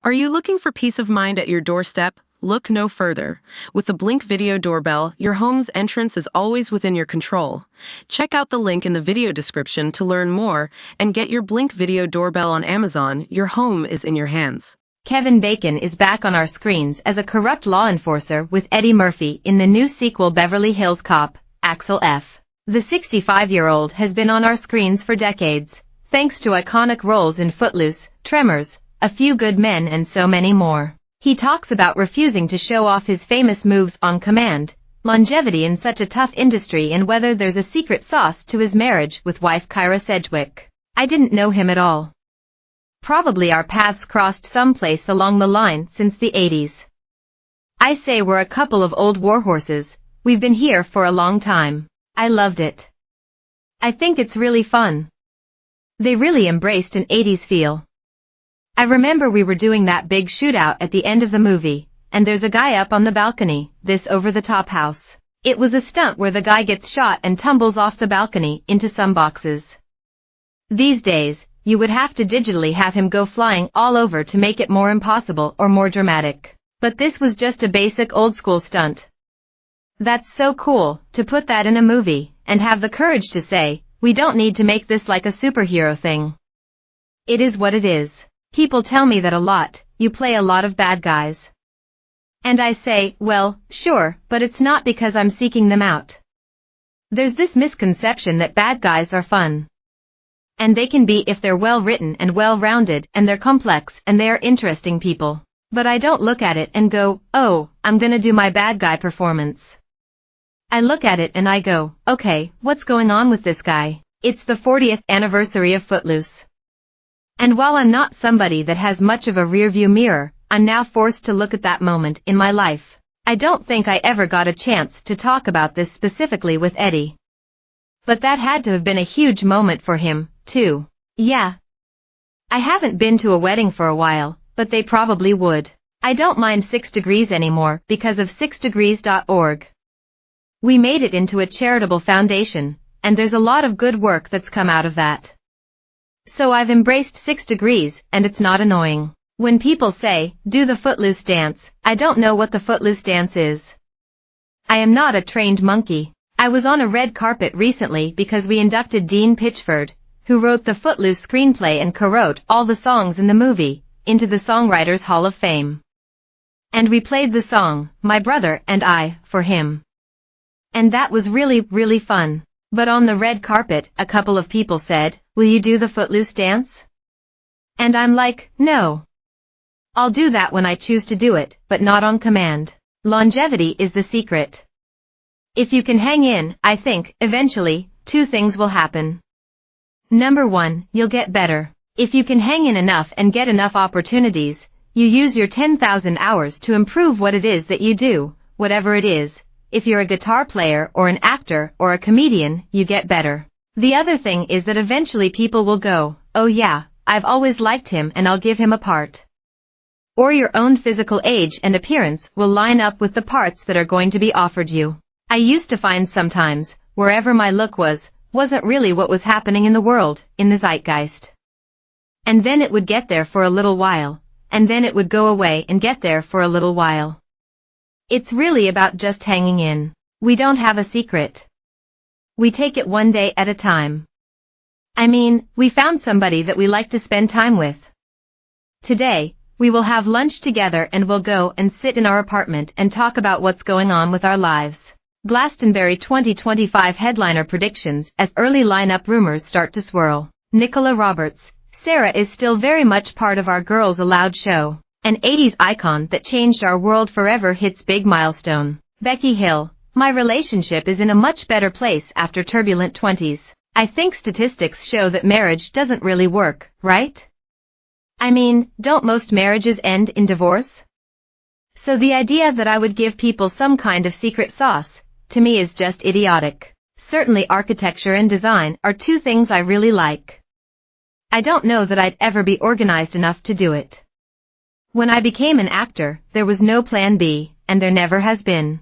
Are you looking for peace of mind at your doorstep? Look no further. With the Blink Video Doorbell, your home's entrance is always within your control. Check out the link in the video description to learn more and get your Blink Video Doorbell on Amazon. Your home is in your hands. Kevin Bacon is back on our screens as a corrupt law enforcer with Eddie Murphy in the new sequel Beverly Hills Cop, Axel F. The 65-year-old has been on our screens for decades, thanks to iconic roles in Footloose, Tremors, A Few Good Men and so many more. He talks about refusing to show off his famous moves on command, longevity in such a tough industry and whether there's a secret sauce to his marriage with wife Kyra Sedgwick. I didn't know him at all. Probably our paths crossed someplace along the line since the 80s. I say we're a couple of old warhorses, we've been here for a long time. I loved it. I think it's really fun. They really embraced an 80s feel. I remember we were doing that big shootout at the end of the movie, and there's a guy up on the balcony, this over-the-top house. It was a stunt where the guy gets shot and tumbles off the balcony into some boxes. These days, you would have to digitally have him go flying all over to make it more impossible or more dramatic. But this was just a basic old-school stunt. That's so cool, to put that in a movie, and have the courage to say, we don't need to make this like a superhero thing. It is what it is. People tell me that a lot, you play a lot of bad guys. And I say, well, sure, but it's not because I'm seeking them out. There's this misconception that bad guys are fun. And they can be if they're well written and well-rounded and they're complex and they are interesting people. But I don't look at it and go, oh, I'm gonna do my bad guy performance. I look at it and I go, okay, what's going on with this guy? It's the 40th anniversary of Footloose. And while I'm not somebody that has much of a rearview mirror, I'm now forced to look at that moment in my life. I don't think I ever got a chance to talk about this specifically with Eddie. But that had to have been a huge moment for him, too. Yeah. I haven't been to a wedding for a while, but they probably would. I don't mind 6 Degrees anymore because of 6degrees.org. We made it into a charitable foundation, and there's a lot of good work that's come out of that. So I've embraced 6 Degrees, and it's not annoying. When people say, do the Footloose dance, I don't know what the Footloose dance is. I am not a trained monkey. I was on a red carpet recently because we inducted Dean Pitchford, who wrote the Footloose screenplay and co-wrote all the songs in the movie, into the Songwriters Hall of Fame. And we played the song, My Brother and I, for him. And that was really, really fun. But on the red carpet, a couple of people said, will you do the Footloose dance? And I'm like, no. I'll do that when I choose to do it, but not on command. Longevity is the secret. If you can hang in, I think, eventually, 2 things will happen. Number 1, you'll get better. If you can hang in enough and get enough opportunities, you use your 10,000 hours to improve what it is that you do, whatever it is. If you're a guitar player or an actor or a comedian, you get better. The other thing is that eventually people will go, oh yeah, I've always liked him and I'll give him a part. Or your own physical age and appearance will line up with the parts that are going to be offered you. I used to find sometimes, wherever my look wasn't really what was happening in the world, in the zeitgeist. And then it would get there for a little while, and then it would go away and get there for a little while. It's really about just hanging in. We don't have a secret. We take it one day at a time. I mean, we found somebody that we like to spend time with. Today, we will have lunch together and we'll go and sit in our apartment and talk about what's going on with our lives. Glastonbury 2025 headliner predictions as early lineup rumors start to swirl. Nicola Roberts, Sarah is still very much part of our Girls Aloud show. An 80s icon that changed our world forever hits big milestone. Becky Hill, my relationship is in a much better place after turbulent 20s. I think statistics show that marriage doesn't really work, right? I mean, don't most marriages end in divorce? So the idea that I would give people some kind of secret sauce, to me is just idiotic. Certainly architecture and design are 2 things I really like. I don't know that I'd ever be organized enough to do it. When I became an actor, there was no plan B, and there never has been.